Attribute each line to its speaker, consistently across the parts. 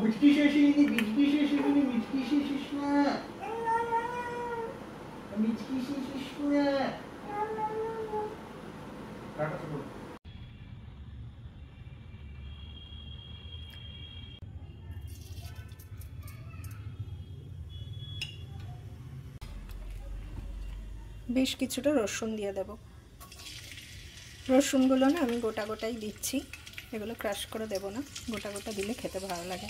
Speaker 1: মিষ্টি শেষিনি মিষ্টি শেষিনি মিষ্টি শেষিস না মিষ্টি শেষিস না টাটা শুরু
Speaker 2: বেশ কিছুটা রসুন দিয়ে দেব। রসুনগুলো না আমি গোটা গোটাই দিচ্ছি, এগুলো ক্রাশ করে দেব না, গোটা গোটা দিলে খেতে ভালো লাগে।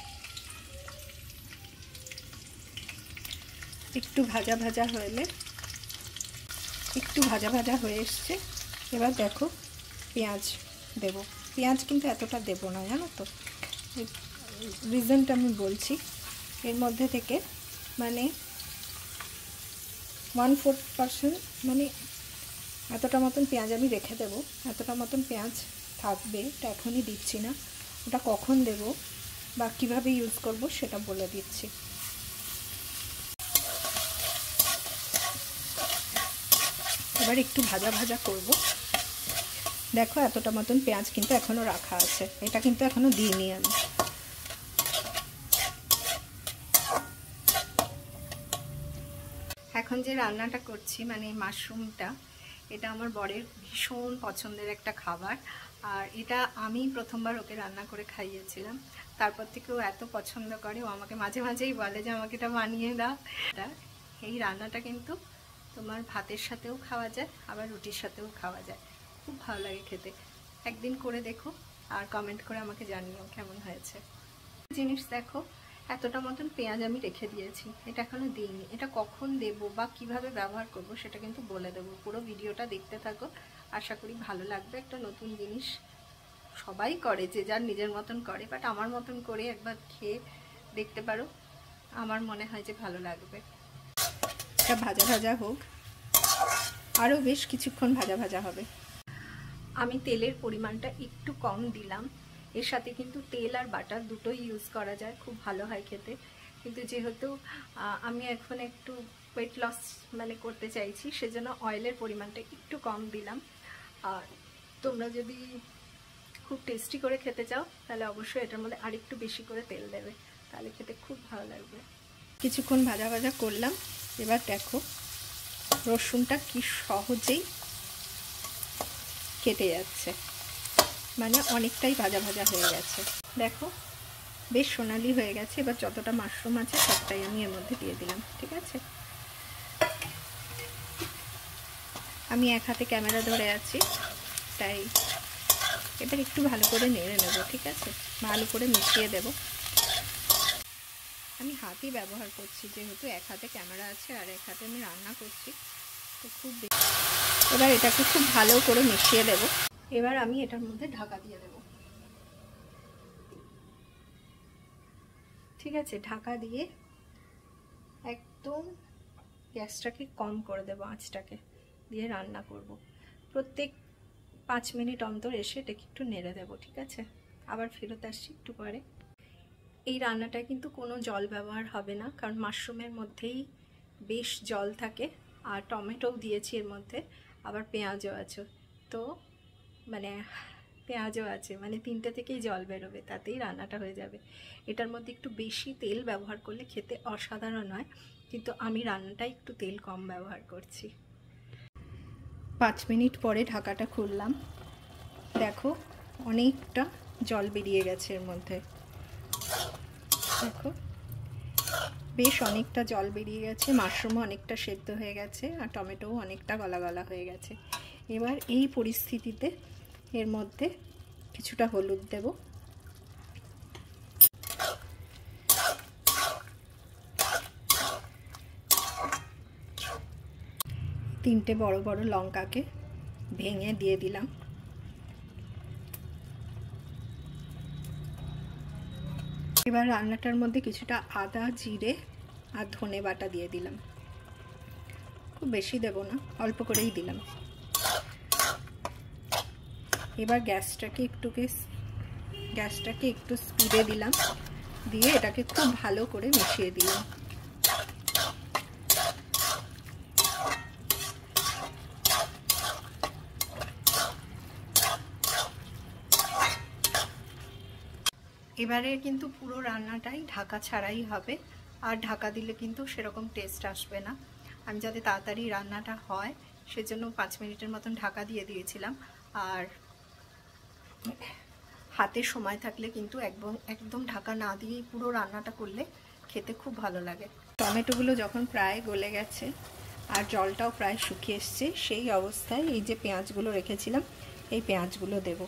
Speaker 2: একটু ভাজা ভাজা হয়ে এসছে। এবার দেখো পেঁয়াজ দেব। পেঁয়াজ কিন্তু এতটা দেব না, জানো তো, রিজনটা আমি বলছি। এর মধ্যে থেকে মানে 1/4% মানে এতটা মতন পেঁয়াজ আমি রেখে দেবো, এতটা মতন পেঁয়াজ থাকবে। এটা এখনই দিচ্ছি না, ওটা কখন দেব বা কিভাবে ইউজ করব সেটা বলে দিচ্ছি। এবার একটু ভাজা ভাজা করব। দেখো এতটা মতন পেঁয়াজ কিন্তু এখনও রাখা আছে, এটা কিন্তু এখনও দিইনি আমি। এখন যে রান্নাটা করছি মানে মাশরুমটা, এটা আমার বরের ভীষণ পছন্দের একটা খাবার। আর এটা আমি প্রথমবার ওকে রান্না করে খাইয়েছিলাম, তারপর থেকে ও এত পছন্দ করে, ও আমাকে মাঝে মাঝেই বলে যে আমাকে এটা বানিয়ে দাও। এই রান্নাটা কিন্তু তোমার ভাতের সাথেও খাওয়া যায়, আবার রুটির সাথেও খাওয়া যায়, খুব ভালো লাগে খেতে। একদিন করে দেখো আর কমেন্ট করে আমাকে জানিও কেমন হয়েছে। জিনিস দেখো, এতটা মতন পেঁয়াজ আমি রেখে দিয়েছি, এটা এখনো দিইনি। এটা কখন দেব বা কিভাবে ব্যবহার করব সেটা কিন্তু বলে দেবো। পুরো ভিডিওটা দেখতে থাকো, আশা করি ভালো লাগবে। একটা নতুন জিনিস সবাই করে, যে যার নিজের মতন করে, বাট আমার মতন করে একবার খেয়ে দেখতে পারো, আমার মনে হয় যে ভালো লাগবে। এটা ভাজা ভাজা হোক, আরও বেশ কিছুক্ষণ ভাজা ভাজা হবে। আমি তেলের পরিমাণটা একটু কম দিলাম। এর সাথে কিন্তু তেল আর বাটার দুটোই ইউজ করা যায়, খুব ভালো হয় খেতে। কিন্তু যেহেতু আমি এখন একটু ওয়েট লস মানে করতে চাইছি, সেজন্য অয়েলের পরিমাণটা একটু কম দিলাম। আর তোমরা যদি খুব টেস্টি করে খেতে চাও তাহলে অবশ্যই এটার মধ্যে আরেকটু বেশি করে তেল দেবে, তাহলে খেতে খুব ভালো লাগবে। কিছুক্ষণ ভাজা ভাজা করলাম। এবার দেখো রসুনটা কি সহজেই কেটে যাচ্ছে, মানে অনেকটাই ভাজা ভাজা হয়ে গেছে। দেখো বেশ সোনালি হয়ে গেছে। এবার যতটা মাশরুম আছে সবটাই আমি এর মধ্যে দিয়ে দিলাম, ঠিক আছে। আমি এক হাতে ক্যামেরা ধরে আছি, তাই এবার একটু ভালো করে নেড়ে নেব, ঠিক আছে, ভালো করে মিশিয়ে দেব। আমি হাতই ব্যবহার করছি, যেহেতু এক হাতে ক্যামেরা আছে আর এক হাতে আমি রান্না করছি, তো খুব এবার এটাকে খুব ভালো করে মিশিয়ে দেব। এবার আমি এটার মধ্যে ঢাকা দিয়ে দেব, ঠিক আছে। ঢাকা দিয়ে একদম গ্যাসটাকে কম করে দেব, আঁচটাকে দিয়ে রান্না করব। প্রত্যেক 5 মিনিট অন্তর এসে এটাকে একটু নেড়ে দেব, ঠিক আছে। আবার ফেরত আসছি একটু পরে। এই রান্নাটায় কিন্তু কোনো জল ব্যবহার হবে না, কারণ মাশরুমের মধ্যেই বেশ জল থাকে, আর টমেটোও দিয়েছি এর মধ্যে, আবার পেঁয়াজও আছে, তো মানে পেঁয়াজও আছে, মানে 3টে থেকেই জল বেরোবে, তাতেই রান্নাটা হয়ে যাবে। এটার মধ্যে একটু বেশি তেল ব্যবহার করলে খেতে অসাধারণ হয়, কিন্তু আমি রান্নাটায় একটু তেল কম ব্যবহার করছি। 5 মিনিট পরে ঢাকাটা খুললাম, দেখো অনেকটা জল বেরিয়ে গেছে এর মধ্যে। দেখো বেশ অনেকটা জল বেরিয়ে গেছে, মাশরুমও অনেকটা সেদ্ধ হয়ে গেছে, আর টমেটোও অনেকটা গলা গলা হয়ে গেছে। এবার এই পরিস্থিতিতে এর মধ্যে কিছুটা হলুদ দেব, তিনটে বড় বড় লঙ্কাকে ভেঙে দিয়ে দিলাম। এবার রান্নাটার মধ্যে কিছুটা আদা, জিরে আর ধনে বাটা দিয়ে দিলাম, খুব বেশি দেব না, অল্প করেই দিলাম। এবার গ্যাসটাকে একটু স্পিডে দিলাম, দিয়ে এটাকে খুব ভালো করে মিশিয়ে দিলাম। এবারে কিন্তু পুরো রান্নাটাই ঢাকা ছাড়াই হবে, আর ঢাকা দিলে কিন্তু সেরকম টেস্ট আসবে না। আমি যাতে তাড়াতাড়ি রান্নাটা হয় সেজন্য 5 মিনিটের মতন ঢাকা দিয়ে দিয়েছিলাম। আর হাতে সময় থাকলে কিন্তু একদম ঢাকা না দিয়েই পুরো রান্নাটা করলে খেতে খুব ভালো লাগে। টমেটোগুলো যখন প্রায় গলে গেছে আর জলটাও প্রায় শুকিয়ে এসছে, সেই অবস্থায় এই যে পেঁয়াজগুলো রেখেছিলাম এই পেঁয়াজগুলো দেব।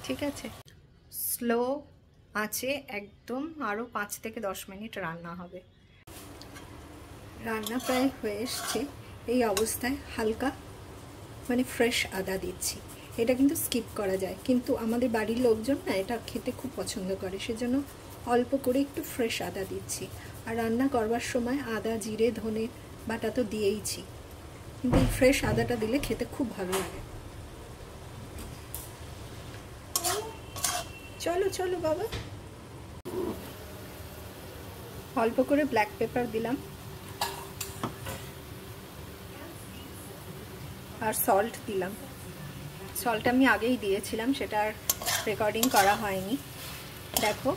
Speaker 2: ঠিক আছে, স্লো আঁচে একদম আরও 5 থেকে 10 মিনিট রান্না হবে। রান্না প্রায় হয়ে এসছে। এই অবস্থায় হালকা মানে ফ্রেশ আদা দিচ্ছি। এটা কিন্তু স্কিপ করা যায়, কিন্তু আমাদের বাড়ির লোকজন না এটা খেতে খুব পছন্দ করে, সেজন্য অল্প করে একটু ফ্রেশ আদা দিচ্ছি। আর রান্না করবার সময় আদা, জিরে, ধনে বাটা তো দিয়েইছি, কিন্তু এই ফ্রেশ আদাটা দিলে খেতে খুব ভালো লাগে। চলো চলো বাবা। অল্প করে ব্ল্যাক পেপার দিলাম আর সল্ট দিলাম। সল্ট আমি আগেই দিয়েছিলাম, সেটা আর রেকর্ডিং করা হয়নি। দেখো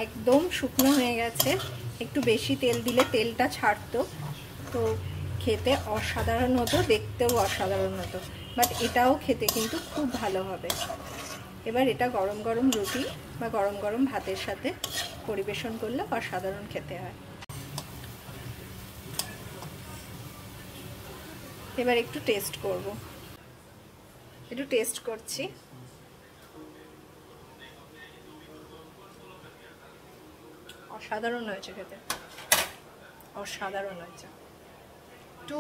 Speaker 2: একদম শুকনো হয়ে গেছে। একটু বেশি তেল দিলে তেলটা ছাড়তো, তো খেতে অসাধারণ হতো, দেখতেও অসাধারণ হতো, বাট এটাও খেতে কিন্তু খুব ভালো হবে। এবার এটা গরম গরম রুটি বা গরম গরম ভাতের সাথে পরিবেশন করলে অসাধারণ খেতে হয়। এবার একটু টেস্ট করব, একটু টেস্ট করছি। অসাধারণ হয়েছে খেতে, অসাধারণ হয়েছে। Too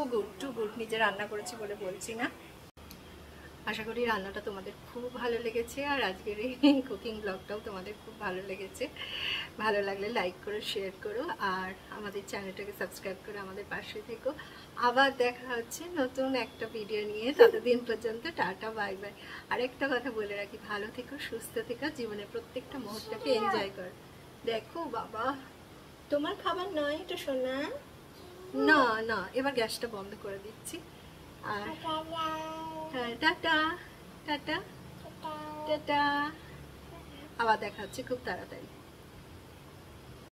Speaker 2: good. নিজে রান্না করেছি বলে বলছি না। আশা করি রান্নাটা তোমাদের খুব ভালো লেগেছে, আর আজকের এই কুকিং ব্লগটাও তোমাদের খুব ভালো লেগেছে। ভালো লাগলে লাইক করো, শেয়ার করো, আর আমাদের চ্যানেলটাকে সাবস্ক্রাইব করে আমাদের পাশে থেকো। আবার দেখা হচ্ছে নতুন একটা ভিডিও নিয়ে। ততদিন পর্যন্ত টাটা, বাই বাই। আরেকটা কথা বলে রাখি, ভালো থেকো, সুস্থ থেকো, জীবনের প্রত্যেকটা মুহূর্তকে এনজয় কর। দেখো বাবা, তোমার খাবার নয় এটা সোনা। না না, এবার গ্যাসটা বন্ধ করে দিচ্ছি। আর টাটা টাটা টাটা। আবার দেখা হচ্ছে খুব তাড়াতাড়ি।